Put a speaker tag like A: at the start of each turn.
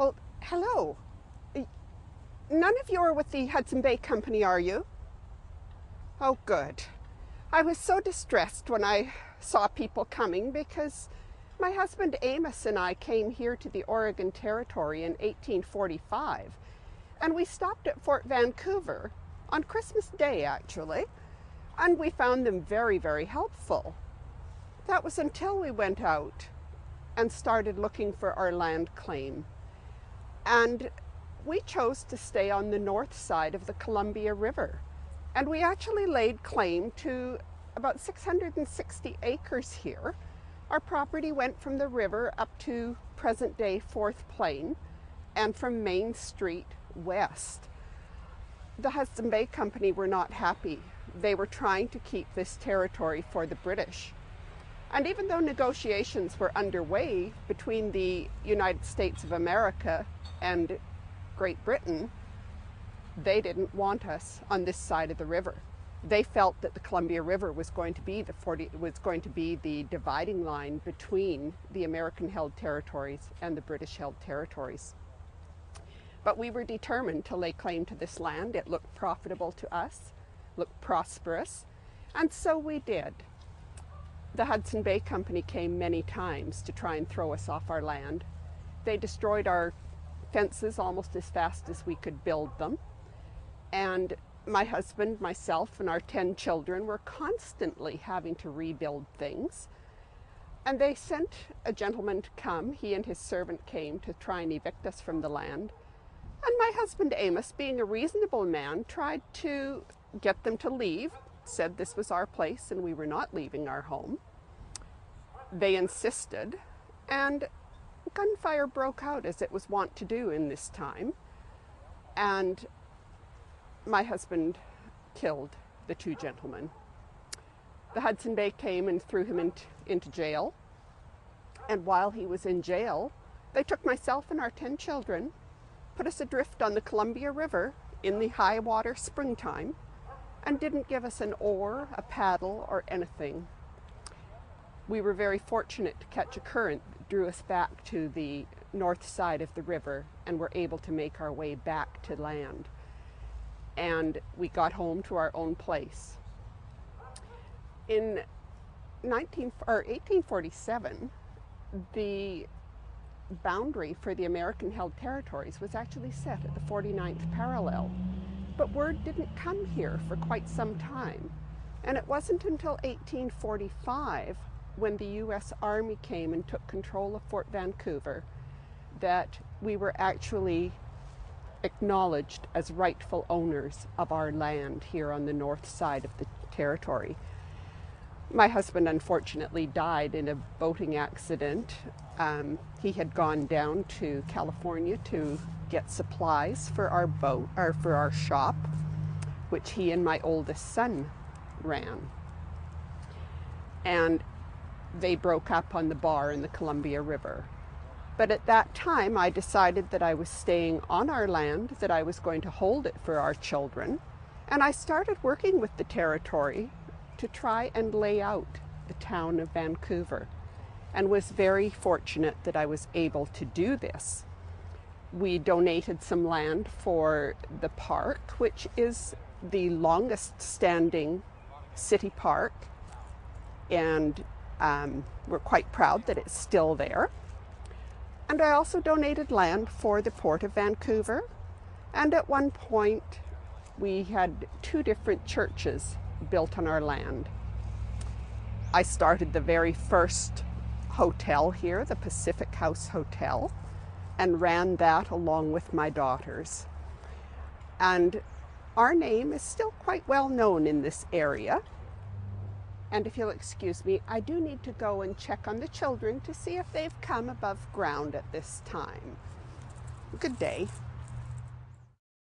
A: Well, hello. None of you are with the Hudson Bay Company, are you? Oh, good. I was so distressed when I saw people coming because my husband Amos and I came here to the Oregon Territory in 1845, and we stopped at Fort Vancouver on Christmas Day, actually, and we found them very, very helpful. That was until we went out and started looking for our land claim. And we chose to stay on the north side of the Columbia River. And we actually laid claim to about 660 acres here. Our property went from the river up to present-day Fourth Plain and from Main Street west. The Hudson Bay Company were not happy. They were trying to keep this territory for the British. And even though negotiations were underway between the United States of America and Great Britain, they didn't want us on this side of the river. They felt that the Columbia River was going to be the dividing line between the American-held territories and the British-held territories. But we were determined to lay claim to this land. It looked profitable to us, looked prosperous, and so we did. The Hudson Bay Company came many times to try and throw us off our land. They destroyed our fences almost as fast as we could build them. And my husband, myself, and our 10 children were constantly having to rebuild things. And they sent a gentleman to come. He and his servant came to try and evict us from the land. And my husband Amos, being a reasonable man, tried to get them to leave, said this was our place and we were not leaving our home. They insisted, and gunfire broke out, as it was wont to do in this time, and my husband killed the 2 gentlemen. The Hudson Bay came and threw him into jail, and while he was in jail, they took myself and our 10 children, put us adrift on the Columbia River in the high water springtime, and didn't give us an oar, a paddle, or anything. We were very fortunate to catch a current that drew us back to the north side of the river and were able to make our way back to land. And we got home to our own place. In 1847, the boundary for the American-held territories was actually set at the 49th parallel. But word didn't come here for quite some time. And it wasn't until 1845, when the U.S. Army came and took control of Fort Vancouver, that we were actually acknowledged as rightful owners of our land here on the north side of the territory. My husband unfortunately died in a boating accident. He had gone down to California to get supplies for our boat, or for our shop, which he and my oldest son ran. And they broke up on the bar in the Columbia River. But at that time, I decided that I was staying on our land, that I was going to hold it for our children, and I started working with the territory to try and lay out the town of Vancouver, and was very fortunate that I was able to do this. We donated some land for the park, which is the longest standing city park, and we're quite proud that it's still there. And I also donated land for the Port of Vancouver, and at one point we had 2 different churches built on our land. I started the very first hotel here, the Pacific House Hotel, and ran that along with my daughters. And our name is still quite well known in this area. And if you'll excuse me, I do need to go and check on the children to see if they've come above ground at this time. Good day.